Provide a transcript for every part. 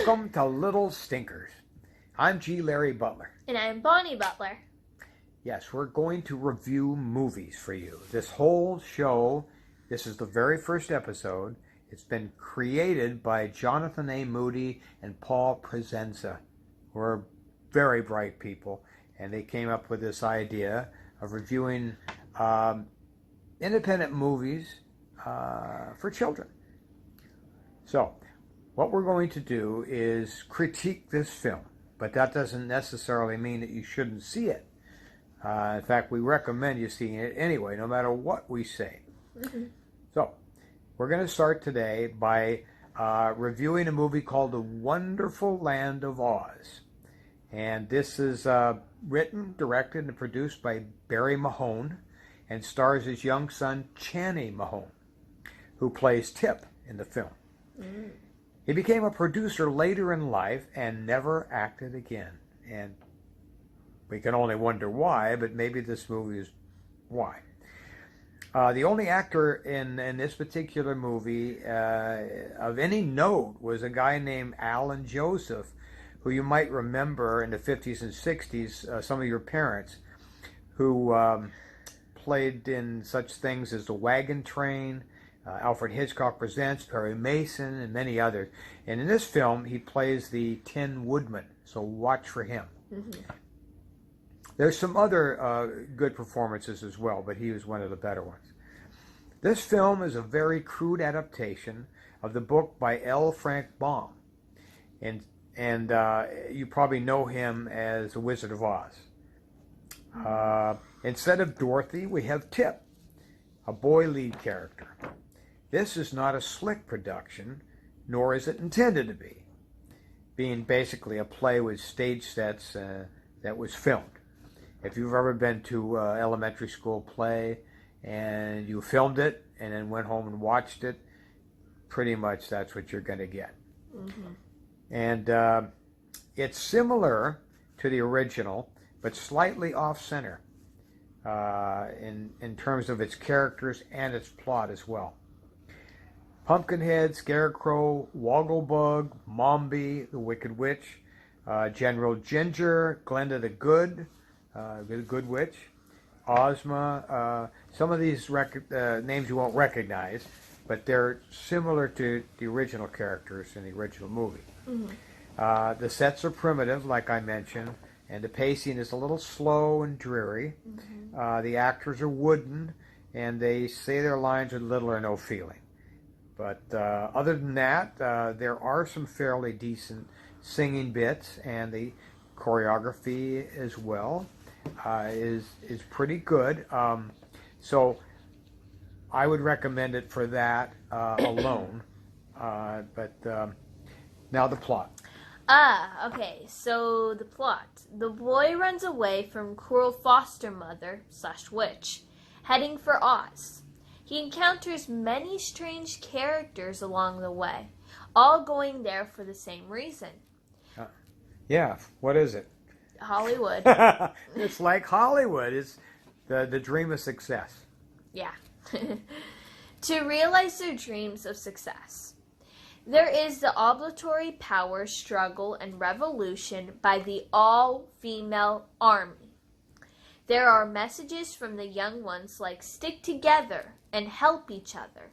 Welcome to Little Stinkers. I'm Larry Butler. And I'm Bonnie Butler. Yes, we're going to review movies for you. This whole show, this is the very first episode. It's been created by Jonathan A. Moody and Paul Presenza, who are very bright people, and they came up with this idea of reviewing independent movies for children. So, what we're going to do is critique this film, but that doesn't necessarily mean that you shouldn't see it. In fact, we recommend you seeing it anyway, no matter what we say. Mm-hmm. So, we're going to start today by reviewing a movie called The Wonderful Land of Oz. And this is written, directed, and produced by Barry Mahone and stars his young son, Channing Mahone, who plays Tip in the film. Mm. He became a producer later in life and never acted again. And we can only wonder why, but maybe this movie is why. The only actor in this particular movie of any note was a guy named Alan Joseph, who you might remember in the 50s and 60s, some of your parents, who played in such things as The Wagon Train, Alfred Hitchcock Presents, Perry Mason, and many others. And in this film, he plays the Tin Woodman, so watch for him. Mm-hmm. There's some other good performances as well, but he was one of the better ones. This film is a very crude adaptation of the book by L. Frank Baum. And you probably know him as the Wizard of Oz. Instead of Dorothy, we have Tip, a boy lead character. This is not a slick production, nor is it intended to be, being basically a play with stage sets that was filmed. If you've ever been to elementary school play and you filmed it and then went home and watched it, pretty much that's what you're going to get. Mm-hmm. And it's similar to the original, but slightly off-center in terms of its characters and its plot as well. Pumpkinhead, Scarecrow, Wogglebug, Mombi, the Wicked Witch, General Ginger, Glenda the Good Witch, Ozma. Some of these names you won't recognize, but they're similar to the original characters in the original movie. Mm-hmm. The sets are primitive, like I mentioned, and the pacing is a little slow and dreary. Mm-hmm. The actors are wooden, and they say their lines with little or no feeling. But other than that, there are some fairly decent singing bits, and the choreography as well is pretty good. So I would recommend it for that alone. But now the plot. Okay, so the plot. The boy runs away from cruel foster mother / witch, heading for Oz. He encounters many strange characters along the way, all going there for the same reason. Yeah, what is it? Hollywood. It's like Hollywood. It's the dream of success. Yeah. To realize their dreams of success. There is the obligatory power struggle and revolution by the all-female army. There are messages from the young ones like stick together and help each other.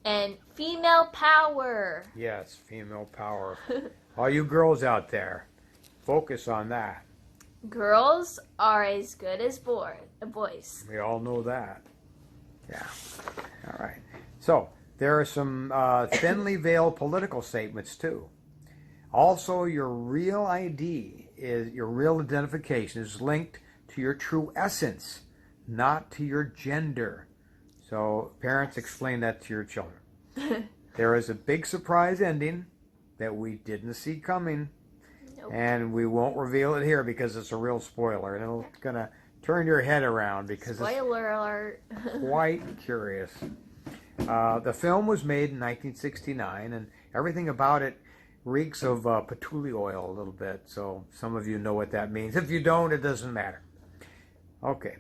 And female power. Yes, female power. All you girls out there, focus on that. Girls are as good as boys. We all know that. Yeah. All right. So, there are some thinly veiled political statements, too. Also, your real ID, your real identification is linked to your true essence, not to your gender. So, parents, explain that to your children. There is a big surprise ending that we didn't see coming. Nope. And we won't reveal it here because it's a real spoiler. And it's going to turn your head around because Spoiler alert. it's quite curious. The film was made in 1969, and everything about it reeks of patchouli oil a little bit. So some of you know what that means. If you don't, it doesn't matter. Okay.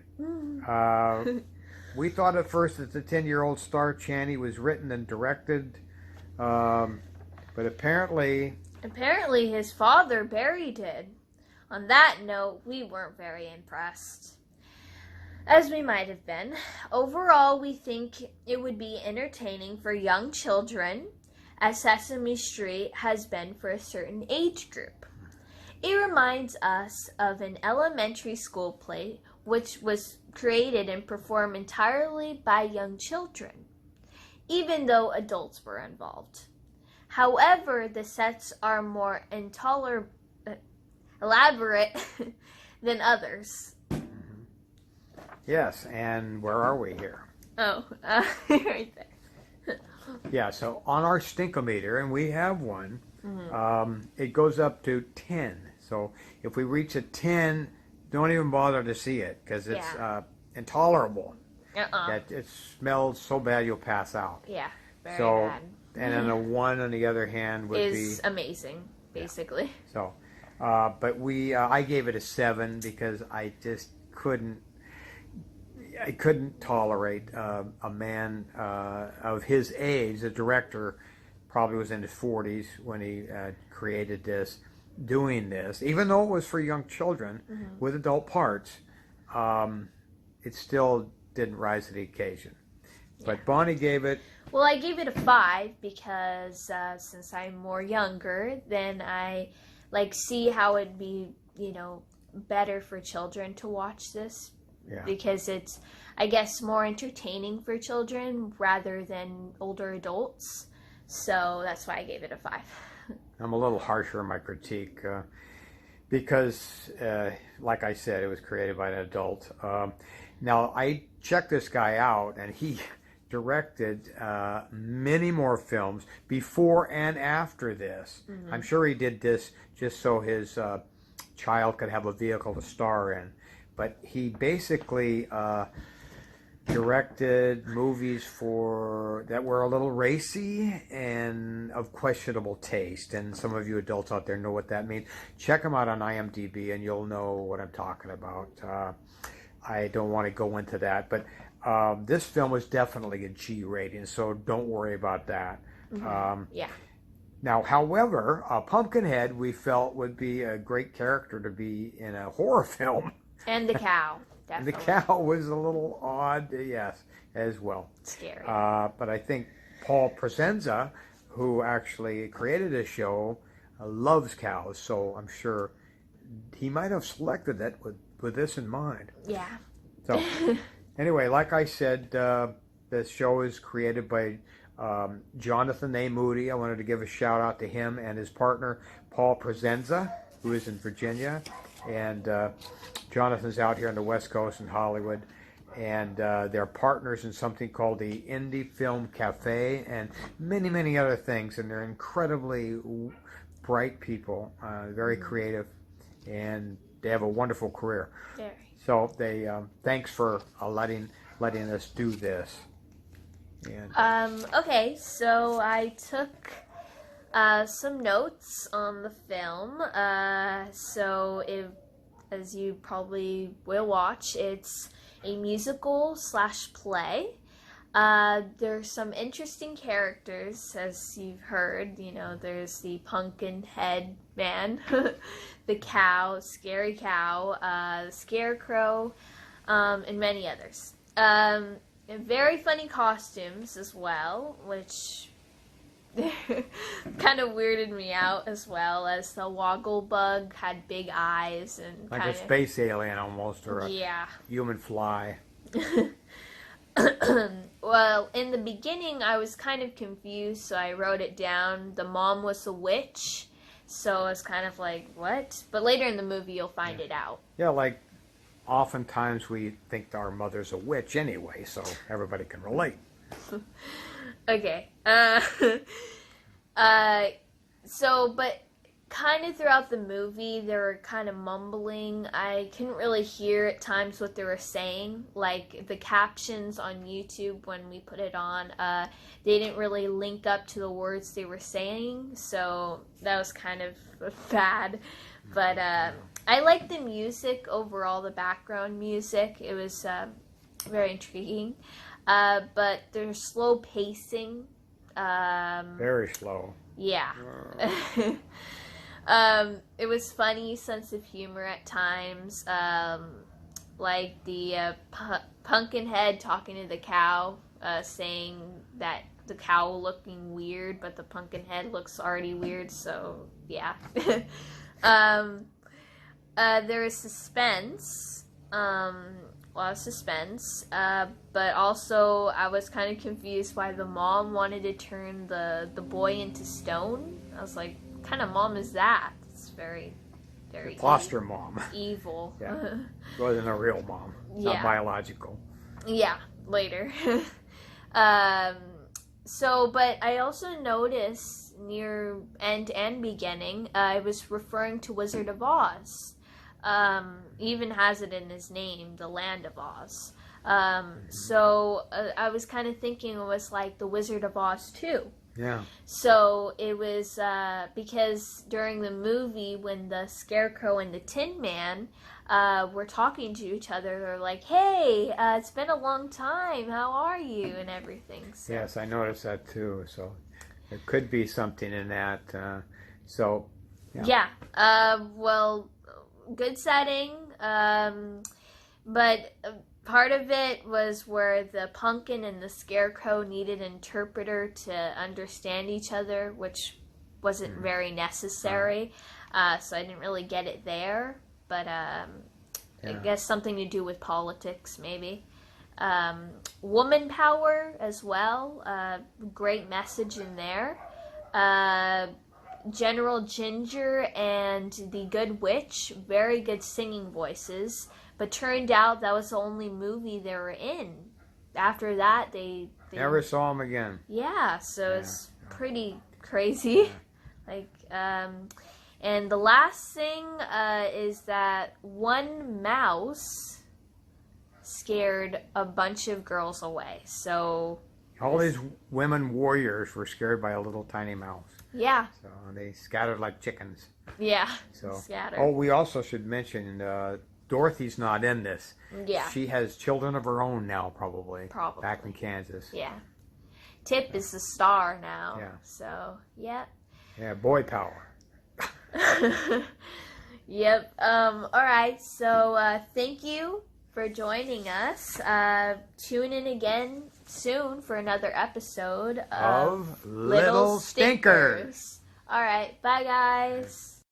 We thought at first that the 10-year-old star Channing was written and directed, but apparently Apparently his father, Barry, did. On that note, we weren't very impressed. As we might have been. Overall, we think it would be entertaining for young children, as Sesame Street has been for a certain age group. It reminds us of an elementary school play which was created and performed entirely by young children, even though adults were involved. However, the sets are more elaborate than others. Yes, and where are we here? Oh, right there. Yeah, so on our stinkometer, and we have one, it goes up to 10. So if we reach a 10, don't even bother to see it because it's intolerable. It smells so bad you'll pass out. Yeah, very so, bad. And then a 1, on the other hand, would is amazing, basically. Yeah. So, but I gave it a 7 because I just couldn't tolerate a man of his age. The director probably was in his 40s when he created this, doing this. Even though it was for young children with adult parts, it still didn't rise to the occasion. But Bonnie gave it... Well, I gave it a 5 because since I'm more younger, then I see how it'd be, better for children to watch this. Yeah. Because it's, I guess, more entertaining for children rather than older adults. So that's why I gave it a 5. I'm a little harsher in my critique because, like I said, it was created by an adult. Now, I checked this guy out, and he directed many more films before and after this. I'm sure he did this just so his child could have a vehicle to star in. But he basically directed movies that were a little racy and of questionable taste. And some of you adults out there know what that means. Check him out on IMDb and you'll know what I'm talking about. I don't want to go into that. But this film was definitely a G rating, so don't worry about that. Yeah. Now, however, Pumpkinhead we felt would be a great character to be in a horror film. And the cow, definitely. The cow was a little odd, yes, as well. Scary. But I think Paul Presenza, who actually created this show, loves cows, so I'm sure he might have selected that with this in mind. Yeah. So, anyway, like I said, this show is created by Jonathan A. Moody. I wanted to give a shout out to him and his partner, Paul Presenza, who is in Virginia. And Jonathan's out here on the West Coast in Hollywood. And they're partners in something called the Indie Film Cafe and many, many other things. And they're incredibly bright people, very creative, and they have a wonderful career. Very. So they thanks for letting us do this. And okay, so I took some notes on the film. As you probably will watch, it's a musical / play. There's some interesting characters, as you've heard. There's the pumpkin head man, the cow, scary cow, the scarecrow, and many others. Very funny costumes as well, which kind of weirded me out, as well as the Woggle Bug had big eyes and like a space alien almost, or a human fly. Well, in the beginning I was kind of confused, so I wrote it down. The mom was a witch, so I was kind of like, what? But later in the movie you'll find it out. Yeah, like oftentimes we think our mother's a witch anyway, so everybody can relate. Okay. But kind of throughout the movie, they were kind of mumbling. I couldn't really hear at times what they were saying. Like, the captions on YouTube, when we put it on, they didn't really link up to the words they were saying, so that was kind of bad. But I liked the music overall, the background music. It was very intriguing. But their slow pacing. Very slow. Yeah. It was funny sense of humor at times. Like the Pumpkinhead talking to the cow, saying that the cow looking weird, but the Pumpkinhead looks already weird. So yeah. There is suspense. A lot of suspense. But also I was kind of confused why the mom wanted to turn the boy into stone. I was like, what kind of mom is that? It's very Foster mom. Evil. Yeah. It wasn't a real mom. Not biological. Yeah, later. But I also noticed near end and beginning, I was referring to Wizard of Oz. Even has it in his name, the Land of Oz. So I was kind of thinking it was like the Wizard of Oz too. Yeah. So it was because during the movie when the Scarecrow and the Tin Man were talking to each other, they're like, "Hey, it's been a long time. How are you?" and everything. So. Yes, I noticed that too. So there could be something in that. Yeah. Well, good setting. But part of it was where the pumpkin and the scarecrow needed an interpreter to understand each other, which wasn't very necessary. So I didn't really get it there. But I guess something to do with politics, maybe. Woman power as well. Great message in there. General Ginger and the Good Witch, very good singing voices. But turned out that was the only movie they were in. After that, they never saw him again. Yeah, so it's pretty crazy. And the last thing is that one mouse scared a bunch of girls away. So all these women warriors were scared by a little tiny mouse. Yeah. So they scattered like chickens. Yeah. So scattered. Oh, we also should mention Dorothy's not in this. Yeah. She has children of her own now, probably. Probably. Back in Kansas. Yeah. Tip is the star now. Yeah. So, yeah. Yeah, boy power. Yep. All right. So, thank you for joining us. Tune in again soon for another episode of Little Stinkers. All right. Bye, guys.